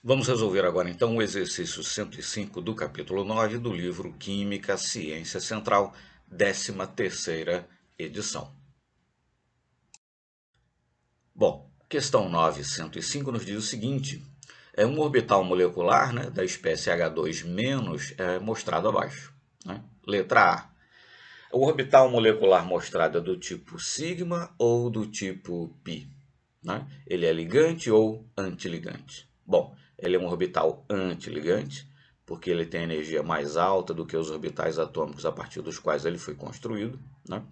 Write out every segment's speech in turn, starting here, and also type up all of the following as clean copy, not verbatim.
Vamos resolver agora então o exercício 105 do capítulo 9 do livro Química, Ciência Central, 13ª edição. Bom, questão 905 nos diz o seguinte: é um orbital molecular, né, da espécie H2- mostrado abaixo. Né? Letra A. O orbital molecular mostrado é do tipo sigma ou do tipo π? Né? Ele é ligante ou antiligante? Bom, ele é um orbital antiligante, porque ele tem energia mais alta do que os orbitais atômicos a partir dos quais ele foi construído. Né?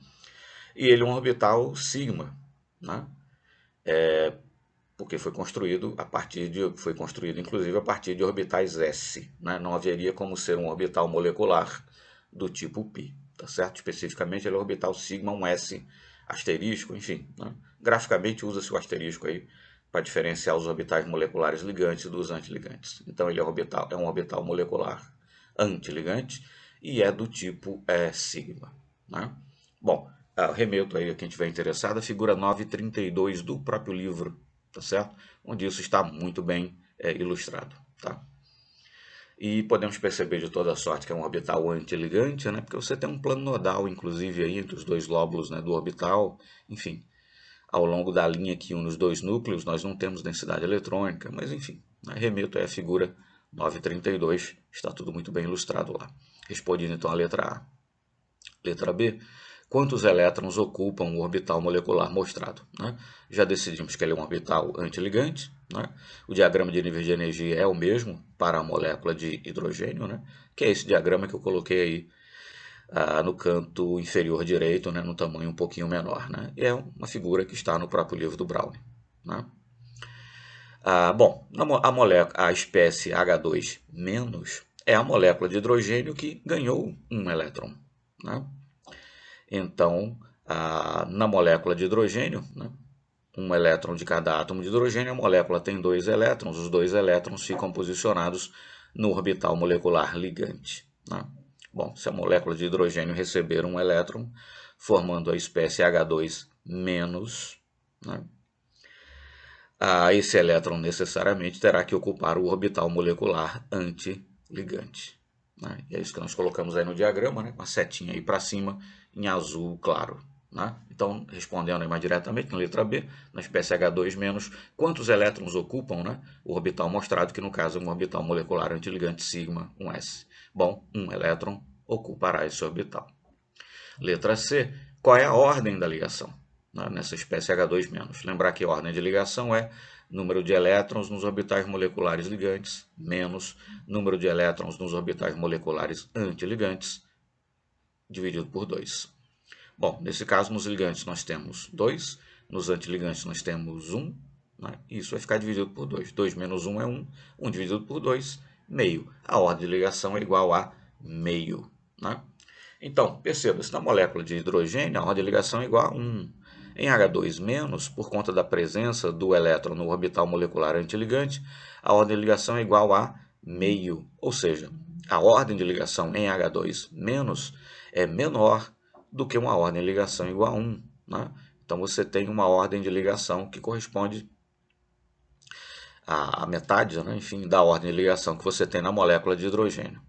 E ele é um orbital sigma, né? Porque foi construído inclusive a partir de orbitais s. Né? Não haveria como ser um orbital molecular do tipo π. Tá certo? Especificamente ele é orbital sigma, um s asterisco, enfim. Né? Graficamente usa-se o asterisco aí para diferenciar os orbitais moleculares ligantes dos antiligantes. Então ele é um orbital molecular antiligante e é do tipo sigma. Né? Bom, remeto aí a quem estiver interessado a figura 932 do próprio livro, tá certo? Onde isso está muito bem ilustrado, tá? E podemos perceber de toda sorte que é um orbital antiligante, né? Porque você tem um plano nodal, inclusive, aí entre os dois lóbulos, né, do orbital. Enfim, ao longo da linha que une os dois núcleos, nós não temos densidade eletrônica, mas enfim, né, remeto aí a figura 932, está tudo muito bem ilustrado lá. Respondendo então a letra A. Letra B. Quantos elétrons ocupam o orbital molecular mostrado? Né? Já decidimos que ele é um orbital antiligante. Né? O diagrama de níveis de energia é o mesmo para a molécula de hidrogênio, né? Que é esse diagrama que eu coloquei aí no canto inferior direito, né? No tamanho um pouquinho menor. Né? E é uma figura que está no próprio livro do Browne. Né? Bom, a espécie H2- é a molécula de hidrogênio que ganhou um elétron. Né? Então, na molécula de hidrogênio, né, um elétron de cada átomo de hidrogênio, a molécula tem dois elétrons, os dois elétrons ficam posicionados no orbital molecular ligante. Né? Bom, se a molécula de hidrogênio receber um elétron, formando a espécie H2-, né, esse elétron necessariamente terá que ocupar o orbital molecular antiligante. Né? E é isso que nós colocamos aí no diagrama, né? Com a setinha aí para cima em azul claro. Né? Então, respondendo aí mais diretamente, na letra B, na espécie H2-, quantos elétrons ocupam, né, o orbital mostrado, que no caso é um orbital molecular antiligante sigma, um s. Bom, um elétron ocupará esse orbital. Letra C, qual é a ordem da ligação, né, nessa espécie H2-? Lembrar que a ordem de ligação é número de elétrons nos orbitais moleculares ligantes menos número de elétrons nos orbitais moleculares antiligantes dividido por 2. Bom, nesse caso, nos ligantes nós temos 2, nos antiligantes nós temos 1, né? E isso vai ficar dividido por 2. 2 menos 1 é 1, 1 dividido por 2, meio. A ordem de ligação é igual a meio. Né? Então, perceba-se, na molécula de hidrogênio, a ordem de ligação é igual a 1. Em H2-, por conta da presença do elétron no orbital molecular antiligante, a ordem de ligação é igual a meio. Ou seja, a ordem de ligação em H2- é menor do que uma ordem de ligação igual a 1. Né? Então, você tem uma ordem de ligação que corresponde à metade, né, enfim, da ordem de ligação que você tem na molécula de hidrogênio.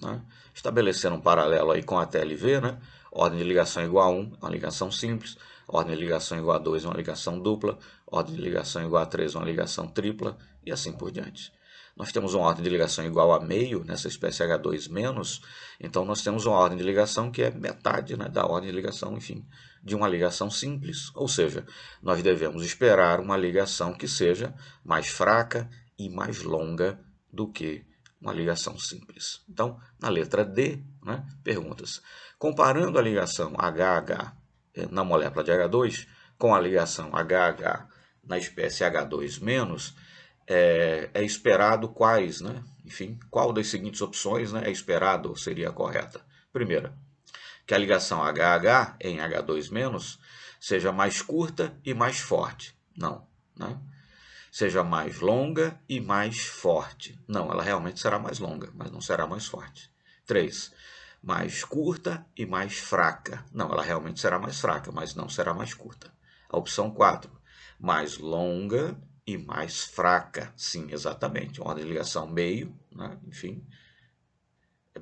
Né? Estabelecendo um paralelo aí com a TLV, né? Ordem de ligação igual a 1, uma ligação simples. Ordem de ligação igual a 2, uma ligação dupla. Ordem de ligação igual a 3, uma ligação tripla. E assim por diante. Nós temos uma ordem de ligação igual a meio, nessa espécie H2-, então nós temos uma ordem de ligação que é metade, né, da ordem de ligação, enfim, de uma ligação simples. Ou seja, nós devemos esperar uma ligação que seja mais fraca e mais longa do que uma ligação simples. Então, na letra D, né, perguntas. Comparando a ligação HH na molécula de H2 com a ligação HH na espécie H2-, é esperado quais, né? Enfim, qual das seguintes opções, né, é esperado seria a correta? Primeira, que a ligação HH em H2- seja mais curta e mais forte. Não, né? Seja mais longa e mais forte. Não, ela realmente será mais longa, mas não será mais forte. 3. Mais curta e mais fraca. Não, ela realmente será mais fraca, mas não será mais curta. A opção 4. Mais longa e mais fraca. Sim, exatamente. Uma ordem de ligação meio, né? Enfim,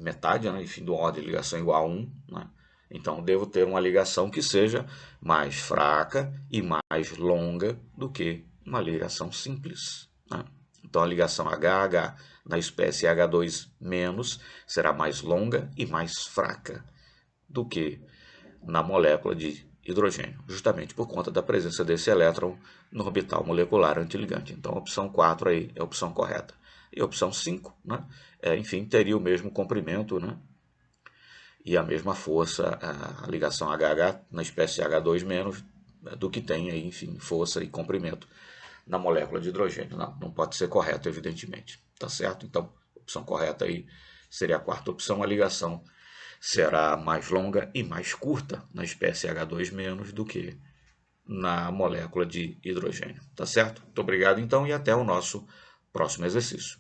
metade, né? Enfim, de uma ordem de ligação igual a 1, né? Então, devo ter uma ligação que seja mais fraca e mais longa do que uma ligação simples, né? Então, a ligação HH na espécie H2- será mais longa e mais fraca do que na molécula de hidrogênio, justamente por conta da presença desse elétron no orbital molecular antiligante. Então, a opção 4 aí é a opção correta. E a opção 5, né, enfim, teria o mesmo comprimento, né, e a mesma força, a ligação HH na espécie H2- do que tem aí, enfim, força e comprimento na molécula de hidrogênio. Não pode ser correto, evidentemente. Tá certo? Então, a opção correta aí seria a quarta opção. A ligação será mais longa e mais curta na espécie H2- do que na molécula de hidrogênio. Tá certo? Muito obrigado então e até o nosso próximo exercício.